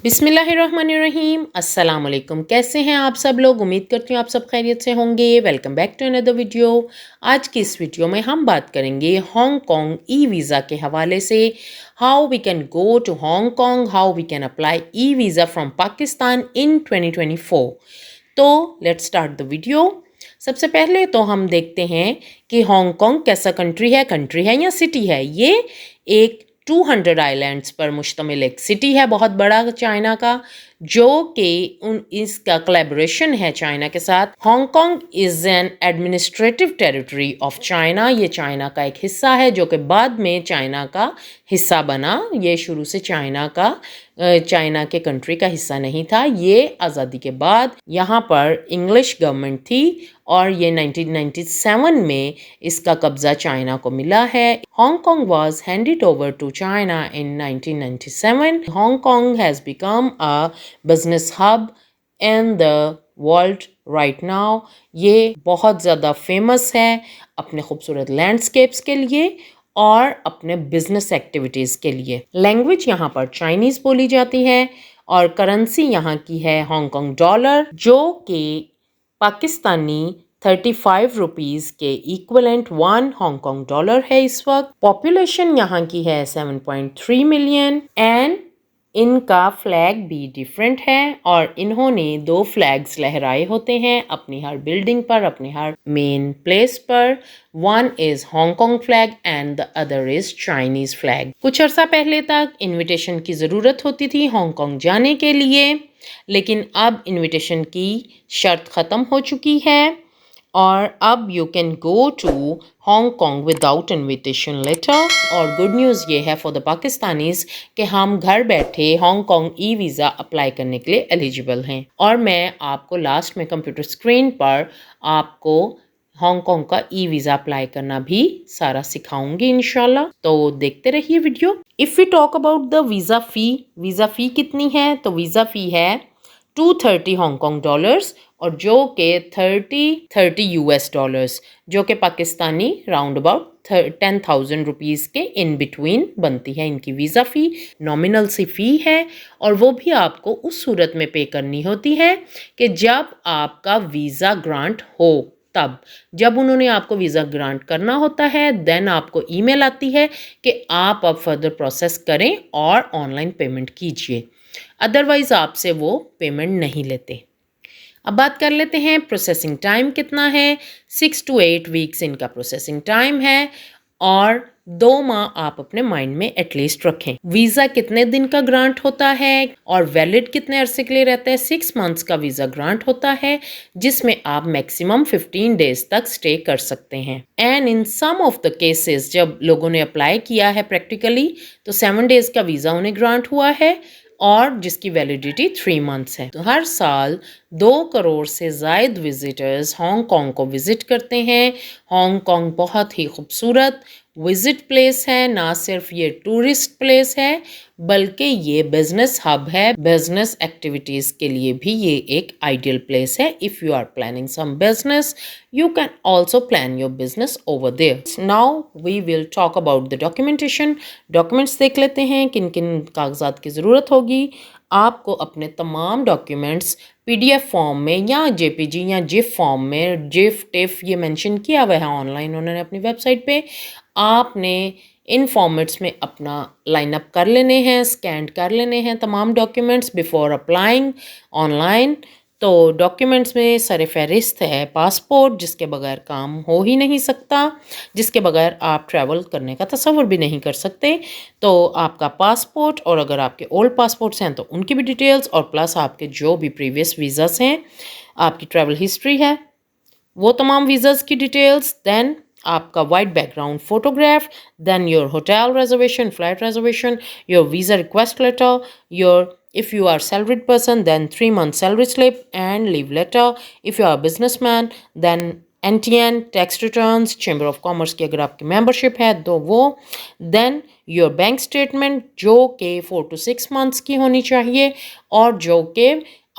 बिस्मिल्लाहिर्रहमानिर्रहीम अस्सलाम वालेकुम। कैसे हैं आप सब लोग? उम्मीद करती हूँ आप सब खैरियत से होंगे। Welcome back to another video. आज की इस वीडियो में हम बात करेंगे हांगकांग ई वीज़ा के हवाले से। How we can go to Hong Kong, how we can apply e visa from Pakistan in 2024। तो लेट्स स्टार्ट द वीडियो। सबसे पहले तो हम देखते हैं कि हांगकांग कैसा कंट्री है या सिटी है। ये एक 200 आइलैंड्स पर मुश्तमिल एक सिटी है, बहुत बड़ा चाइना का, जो कि इसका कोलैबोरेशन है चाइना के साथ। Hong Kong is an administrative territory of China. ये चाइना का एक हिस्सा है जो कि बाद में चाइना का हिस्सा बना। ये शुरू से चाइना के कंट्री का हिस्सा नहीं था। ये आज़ादी के बाद यहाँ पर इंग्लिश गवर्नमेंट थी और ये 1997 में इसका कब्ज़ा चाइना को मिला है। Hong Kong was handed over to China in 1997. Hong Kong has become a business hub in the world right now. ये बहुत ज़्यादा फेमस है अपने खूबसूरत लैंडस्केप्स के लिए और अपने बिजनेस एक्टिविटीज़ के लिए। लैंग्वेज यहाँ पर चाइनीज़ बोली जाती है और करेंसी यहाँ की है हांगकांग डॉलर, जो कि पाकिस्तानी 35 रुपीज़ के इक्वलेंट 1 हांगकांग डॉलर है इस वक्त। पॉपुलेशन यहाँ की है 7.3 मिलियन एंड इनका फ्लैग भी डिफरेंट है और इन्होंने 2 फ्लैग्स लहराए होते हैं अपनी हर बिल्डिंग पर, अपनी हर मेन प्लेस पर। One is Hong Kong flag and the other is Chinese flag. कुछ अर्सा पहले तक इनविटेशन की ज़रूरत होती थी हांगकांग जाने के लिए, लेकिन अब इनविटेशन की शर्त ख़त्म हो चुकी है और अब you can go to Hong Kong without invitation letter. और गुड न्यूज़ ये है फॉर द पाकिस्तानीज़ कि हम घर बैठे हांगकांग ई वीज़ा अप्लाई करने के लिए एलिजिबल हैं। और मैं आपको लास्ट में कंप्यूटर स्क्रीन पर आपको हांगकांग का ई वीज़ा अप्लाई करना भी सारा सिखाऊंगी इंशाल्लाह। तो देखते रहिए video. If we talk about the visa fee कितनी है, तो वीज़ा फ़ी है 230 हांगकांग डॉलर्स और जो के 30 यूएस डॉलर्स, जो कि पाकिस्तानी राउंड अबाउट 10,000 रुपीज़ के इन बिटवीन बनती है इनकी वीज़ा फ़ी। नॉमिनल सी फ़ी है और वो भी आपको उस सूरत में पे करनी होती है कि जब आपका वीज़ा ग्रांट हो। तब जब उन्होंने आपको वीज़ा ग्रांट करना होता है देन आपको ईमेल आती है कि आप अब फर्दर प्रोसेस करें और ऑनलाइन पेमेंट कीजिए, अदरवाइज़ आपसे वो पेमेंट नहीं लेते। अब बात कर लेते हैं प्रोसेसिंग टाइम कितना है। 6 to 8 वीक्स इनका प्रोसेसिंग टाइम है और 2 माह आप अपने माइंड में एटलीस्ट रखें। वीज़ा कितने दिन का ग्रांट होता है और वैलिड कितने अरसे के लिए रहता है? 6 मंथ्स का वीज़ा ग्रांट होता है जिसमें आप मैक्सिमम 15 डेज तक स्टे कर सकते हैं। And in some of the cases जब लोगों ने अप्लाई किया है प्रैक्टिकली तो 7 डेज का वीज़ा उन्हें ग्रांट हुआ है और जिसकी वैलिडिटी 3 मंथ्स है। तो हर साल 2 करोड़ से ज़ायद विजिटर्स हांगकांग को विज़िट करते हैं। हांगकांग बहुत ही खूबसूरत विज़िट प्लेस है, ना सिर्फ ये टूरिस्ट प्लेस है बल्कि ये बिजनेस हब है। बिजनेस एक्टिविटीज़ के लिए भी ये एक आइडियल प्लेस है। If you are planning some business you can also plan your business over there. Now we will talk about the documentation. Documents देख लेते हैं किन किन कागजात की ज़रूरत होगी। आपको अपने तमाम डॉक्यूमेंट्स पीडीएफ फॉर्म में या जेपीजी या जिफ फॉर्म में, जिफ टिफ ये मेंशन किया हुआ है ऑनलाइन उन्होंने अपनी वेबसाइट पे, आपने इन फॉर्मेट्स में अपना लाइन अप कर लेने हैं, स्कैन कर लेने हैं तमाम डॉक्यूमेंट्स बिफोर अप्लाइंग ऑनलाइन। तो डॉक्यूमेंट्स में सर फहरिस्त है पासपोर्ट, जिसके बगैर काम हो ही नहीं सकता, जिसके बगैर आप ट्रैवल करने का तसव्वुर भी नहीं कर सकते। तो आपका पासपोर्ट और अगर आपके ओल्ड पासपोर्ट्स हैं तो उनकी भी डिटेल्स और प्लस आपके जो भी प्रीवियस वीज़ास हैं, आपकी ट्रैवल हिस्ट्री है, वो तमाम वीज़ास की डिटेल्स, देन आपका white background photograph, then your hotel reservation, flight reservation, your visa request letter, your if you are salaried person then 3 month salary slip and leave letter, if you are a businessman then NTN tax returns, chamber of commerce की अगर आपकी membership है तो वो, then your bank statement जो कि 4 to 6 months की होनी चाहिए और जो कि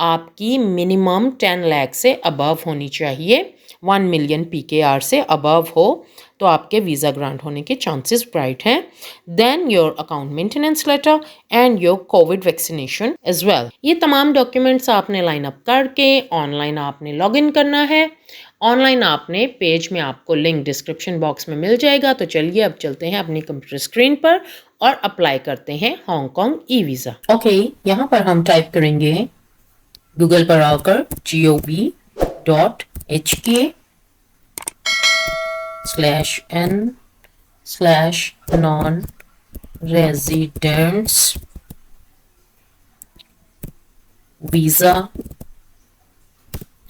आपकी मिनिमम 10 लाख से अबव होनी चाहिए 1 मिलियन PKR से अबव हो तो आपके वीज़ा ग्रांट होने के चांसेस ब्राइट हैं। Then your account maintenance letter and your COVID vaccination as well. ये तमाम डॉक्यूमेंट्स आपने लाइन अप करके ऑनलाइन आपने लॉग इन करना है। ऑनलाइन आपने पेज में आपको लिंक डिस्क्रिप्शन बॉक्स में मिल जाएगा। तो चलिए अब चलते हैं अपनी कंप्यूटर स्क्रीन पर और अप्लाई करते हैं हांगकांग ई वीज़ा। ओके, यहाँ पर हम टाइप करेंगे गूगल पर आकर gov.hk/n/non-residents वीज़ा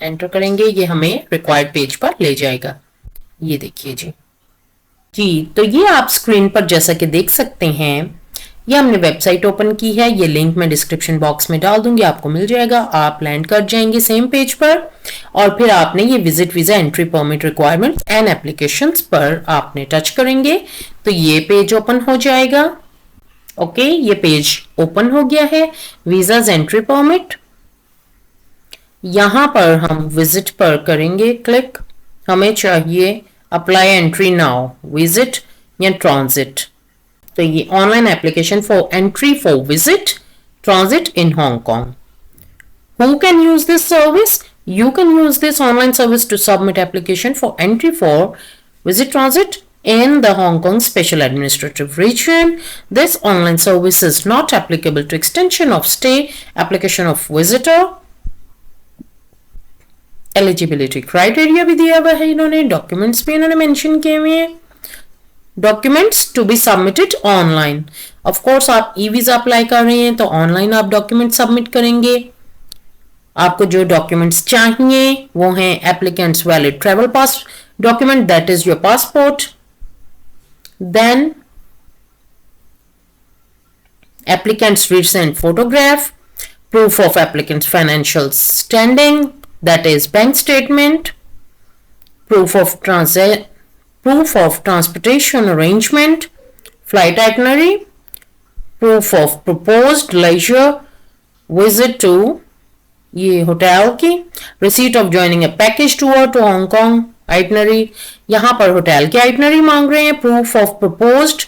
एंटर करेंगे। ये हमें रिक्वायर्ड पेज पर ले जाएगा। ये देखिए जी। तो ये आप स्क्रीन पर जैसा कि देख सकते हैं, ये हमने वेबसाइट ओपन की है। ये लिंक मैं डिस्क्रिप्शन बॉक्स में डाल दूंगी, आपको मिल जाएगा। आप लैंड कर जाएंगे सेम पेज पर और फिर आपने ये visit visa entry permit requirements and applications पर आपने टच करेंगे तो ये पेज ओपन हो जाएगा। ओके, ये पेज ओपन हो गया है। वीजाज एंट्री परमिट, यहां पर हम विजिट पर करेंगे क्लिक। हमें चाहिए अप्लाई एंट्री नाउ, विजिट या ट्रांजिट। तो ये online application for entry for visit transit in Hong Kong. Who can use this service? You can use this online service to submit application for entry for visit transit in the Hong Kong Special Administrative Region. This online service is not applicable to extension of stay, application of visitor. Eligibility criteria भी दिया हुआ है इन्होंने, documents भी इन्होंने mention किए हुए हैं। Documents to be submitted online. Of course आप ई वीजा अप्लाई कर रहे हैं तो ऑनलाइन आप डॉक्यूमेंट सबमिट करेंगे। आपको जो डॉक्यूमेंट्स चाहिए वो हैं applicants valid travel pass document, that is your passport. Then applicant's recent photograph, proof of applicant's financial standing, that is bank statement, proof of transportation arrangement, flight itinerary, proof of proposed leisure visit to ये hotel की, receipt of joining a package tour to Hong Kong itinerary, यहाँ पर hotel की itinerary मांग रहे हैं। proof of proposed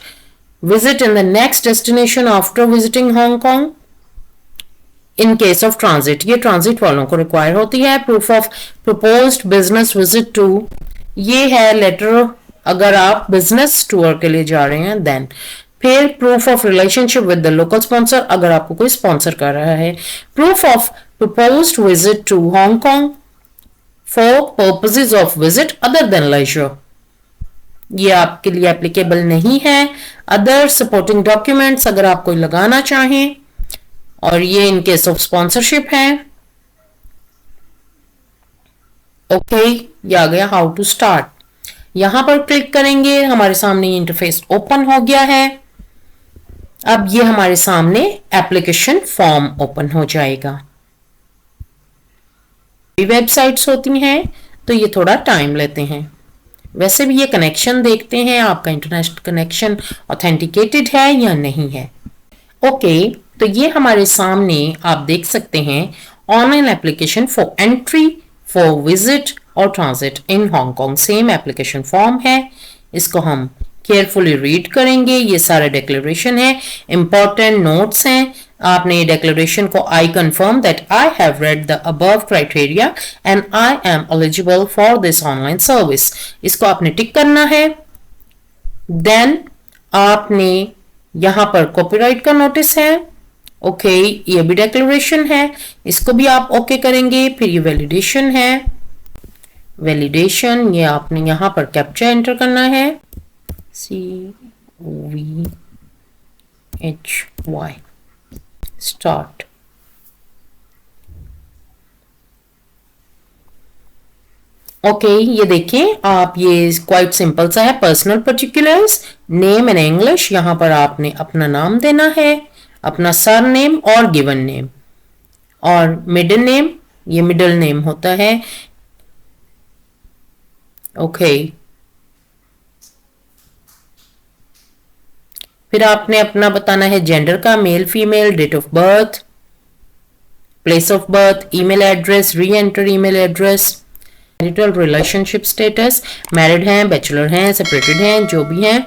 visit in the next destination after visiting Hong Kong in case of transit, ये transit वालों को रिक्वायर होती है। proof of proposed business visit to, ये है लेटर अगर आप बिजनेस टूर के लिए जा रहे हैं। देन फिर proof of relationship with the local sponsor, अगर आपको कोई स्पॉन्सर कर रहा है। Proof of proposed visit to Hong Kong for purposes of visit other than leisure, ये आपके लिए एप्लीकेबल नहीं है। अदर सपोर्टिंग डॉक्यूमेंट्स अगर आप कोई लगाना चाहें, और ये इन केस ऑफ स्पॉन्सरशिप है। ओके, ये आ गया हाउ टू स्टार्ट। यहां पर क्लिक करेंगे, हमारे सामने ये इंटरफेस ओपन हो गया है। अब ये हमारे सामने एप्लीकेशन फॉर्म ओपन हो जाएगा। वेबसाइट्स होती हैं तो ये थोड़ा टाइम लेते हैं। वैसे भी ये कनेक्शन देखते हैं आपका इंटरनेशनल कनेक्शन ऑथेंटिकेटेड है या नहीं है। ओके, तो ये हमारे सामने आप देख सकते हैं online application for entry for visit और transit in Hong Kong. Same application form है, इसको हम केयरफुली रीड करेंगे। ये सारा डिक्लेरेशन है, इंपॉर्टेंट नोट्स हैं। आपने ये डिक्लेरेशन को I confirm that I have read the above criteria and I am eligible for this online service, इसको आपने टिक करना है। देन आपने यहां पर कॉपीराइट का नोटिस है। ओके, ये भी डिक्लेरेशन है, इसको भी आप ओके करेंगे। फिर ये वैलिडेशन है, वैलिडेशन ये आपने यहां पर कैप्चा एंटर करना है, COVHY स्टार्ट। ओके, ये देखिए आप, ये क्वाइट सिंपल सा है। Personal particulars, name in English, यहां पर आपने अपना नाम देना है, अपना सर नेम और गिवन नेम, और मिडिल नेम, ये मिडिल नेम होता है। ओके, फिर आपने अपना बताना है जेंडर का, male female, date of birth, place of birth, email address, re enter email address, marital relationship status, married हैं, बैचलर हैं, सेपरेटेड हैं, जो भी हैं।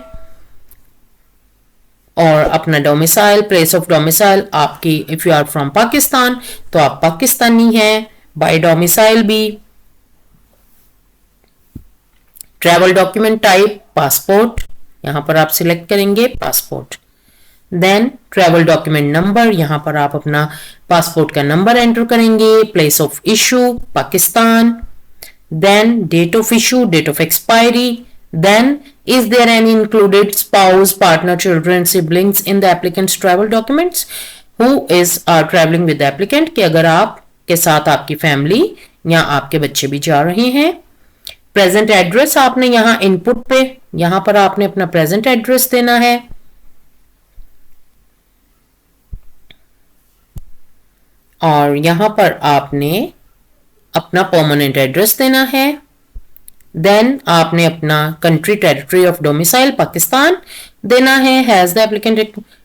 और अपना डोमिसाइल, प्लेस ऑफ डोमिसाइल आपकी, if you are from Pakistan तो आप पाकिस्तानी हैं बाय डोमिसाइल भी। ट्रैवल डॉक्यूमेंट टाइप पासपोर्ट, यहां पर आप सिलेक्ट करेंगे passport. Then travel document number, यहां पर आप अपना पासपोर्ट का नंबर एंटर करेंगे। Place of issue Pakistan. Then date of issue, date of expiry. Then, is there any included spouse, partner, children, siblings in the applicant's travel documents? Who is traveling with the applicant? कि अगर आप के साथ आपकी family या आपके बच्चे भी जा रहे हैं। प्रेजेंट एड्रेस आपने यहाँ इनपुट पे, यहाँ पर आपने अपना प्रेजेंट एड्रेस देना है। और यहाँ पर आपने अपना परमानेंट एड्रेस देना है। देन आपने अपना country territory of domicile Pakistan देना है। Has the applicant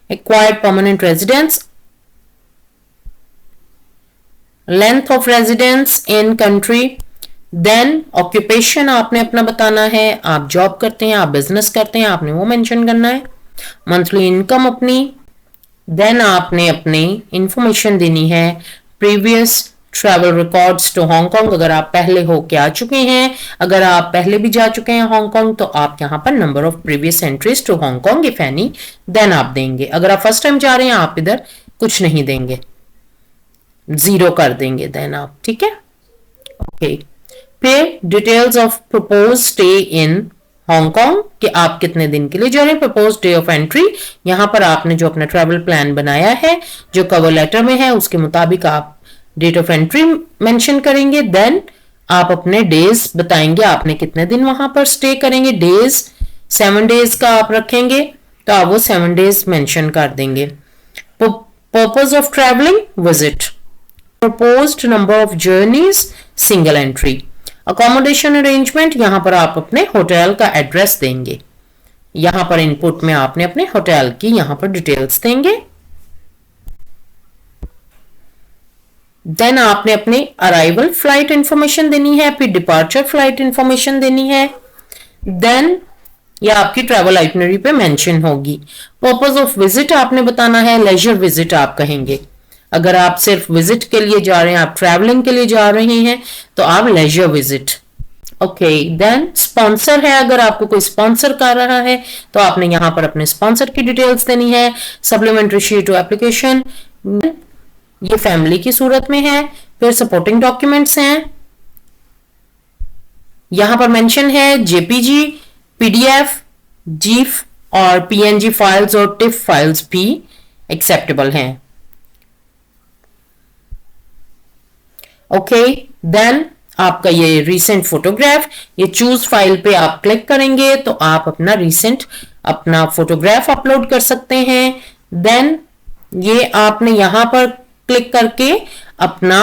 acquired permanent residence, length of residence in country. Then occupation आपने अपना बताना है, आप जॉब करते हैं, आप बिजनेस करते हैं, आपने वो मेंशन करना है। मंथली इनकम अपनी। देन आपने अपनी इंफॉर्मेशन देनी है, previous travel records to Hong Kong, अगर आप पहले हो के आ चुके हैं, अगर आप पहले भी जा चुके हैं हांगकांग तो आप यहाँ पर number of previous entries to Hong Kong if any, then आप देंगे। अगर आप फर्स्ट टाइम जा रहे हैं आप इधर कुछ नहीं देंगे, 0 कर देंगे देन आप, ठीक है। ओके, फिर details of propose stay in Hong Kong कि आप कितने दिन के लिए जा रहे हैं। प्रपोज डे ऑफ एंट्री, यहाँ पर आपने जो अपना ट्रैवल प्लान बनाया है जो कवर लेटर में है उसके मुताबिक आप डेट ऑफ एंट्री मेंशन करेंगे। देन आप अपने डेज बताएंगे आपने कितने दिन वहां पर स्टे करेंगे। डेज 7 डेज का आप रखेंगे तो आप वो 7 डेज मेंशन कर देंगे। Purpose of travelling visit, proposed number of journeys single entry. Accommodation arrangement, यहां पर आप अपने होटल का एड्रेस देंगे। यहां पर इनपुट में आपने अपने होटल की यहां पर डिटेल्स देंगे। देन आपने अपनी अराइवल फ्लाइट इंफॉर्मेशन देनी है, फिर डिपार्चर फ्लाइट इंफॉर्मेशन देनी है। देन ये आपकी ट्रैवल आइटनरी पे मेंशन होगी। पर्पस ऑफ विजिट आपने बताना है, लेजर विजिट आप कहेंगे। अगर आप सिर्फ विजिट के लिए जा रहे हैं, आप ट्रैवलिंग के लिए जा रहे हैं तो आप leisure visit. Okay, then sponsor है, अगर आपको कोई स्पॉन्सर कर रहा है तो आपने यहां पर अपने स्पॉन्सर की डिटेल्स देनी है। सप्लीमेंट्री शीट टू एप्लीकेशन, ये फैमिली की सूरत में है। फिर सपोर्टिंग डॉक्यूमेंट्स हैं, यहां पर मेंशन है जेपीजी, पीडीएफ, जीफ और पीएनजी फाइल्स और टिफ फाइल्स भी एक्सेप्टेबल हैं। ओके, देन आपका ये रीसेंट फोटोग्राफ, ये चूज फाइल पे आप क्लिक करेंगे तो आप अपना रीसेंट अपना फोटोग्राफ अपलोड कर सकते हैं। देन ये आपने यहां पर क्लिक करके अपना,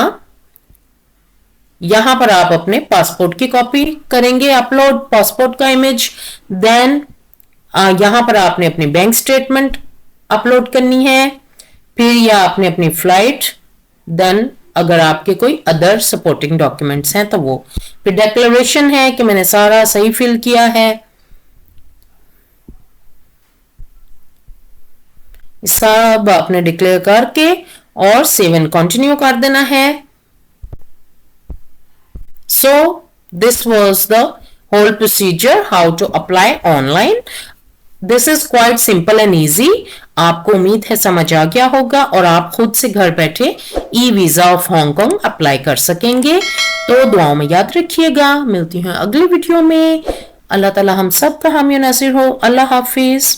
यहां पर आप अपने पासपोर्ट की कॉपी करेंगे अपलोड, पासपोर्ट का इमेज। देन यहां पर आपने अपनी बैंक स्टेटमेंट अपलोड करनी है। फिर यह आपने अपनी फ्लाइट, देन अगर आपके कोई अदर सपोर्टिंग डॉक्यूमेंट्स हैं तो वो। फिर डिक्लेरेशन है कि मैंने सारा सही फिल किया है, सब आपने डिक्लेयर करके और सेव एंड कंटिन्यू कर देना है। So this was the whole procedure how to apply online. This is quite simple and easy. आपको उम्मीद है समझ आ गया होगा और आप खुद से घर बैठे e visa of Hong Kong apply कर सकेंगे। तो दुआओं में याद रखिएगा, मिलती हूँ अगली वीडियो में। अल्लाह ताला हम सब का हामी नासिर हो। अल्लाह हाफिज।